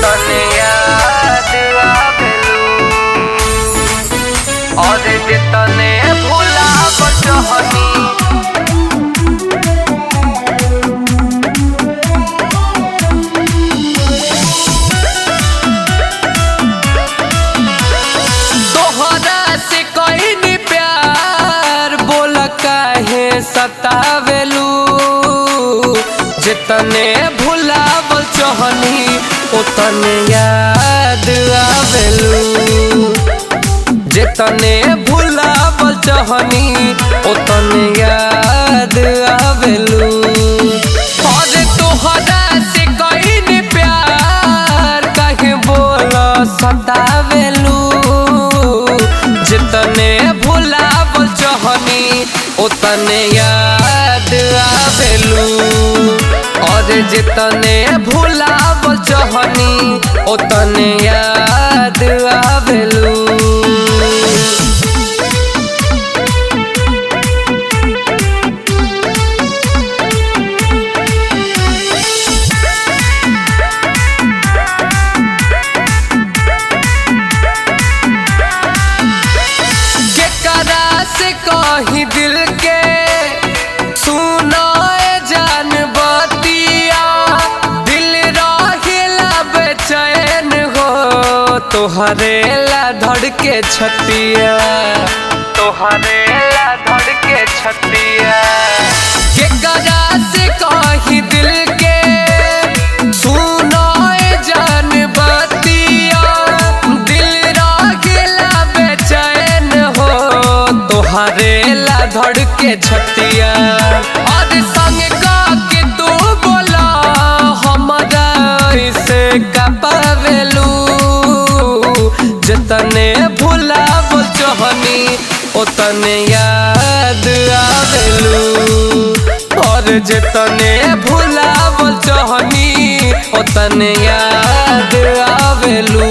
तने याद आवेलू और जितने भुलाव चाहनी सतावेलू जितने भुलावल चाहनी उतने याद आवेलू जितने भुलावल चाहनी उतने याद आवेलू और तोहरा से कहीं प्यार कहीं बोला सतावेलू जितने भुलावल चाहनी उतने याद आवेलू और जितने भुलावल चाहनी उतने याद आवेलू। कहीं दिल के सुनो जान बतिया दिल रहिला बेचैन हो तोहरे ला धड़के छतिया तोहरे ला धड़के छतिया के गजा से कहीं दिल के सुनो जान बतिया दिल रहिला बेचैन हो तोहरे ला धड़के छतिया और संग के तू बोला हमारा इसे कपावेलू जितने भुलावल चाहनी उतने याद आवेलू और जितने भुलावल चाहनी उतने याद आवेलू।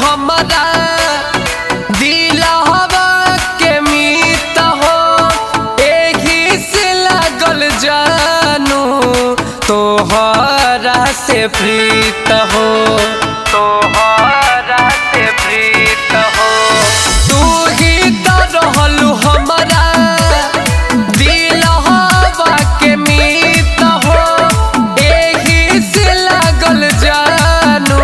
हमारा दिलवा के मीत हो एही से लागल जानू तोहरा से प्रीत हो तोहरा से प्रीत हो तू ही तो रहलू हमारा दिलवा के मीत हो एही से लागल जानू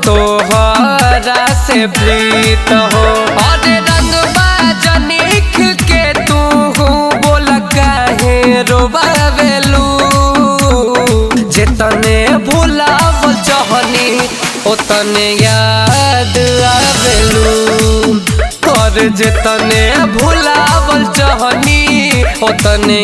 तोहरा से प्रीत हो और रंग बाजनिख के तू बोल काहे रोबावेलू जितने भुलावल चाहनी उतने याद आवेलू और जितने भुलावल चाहनी उतने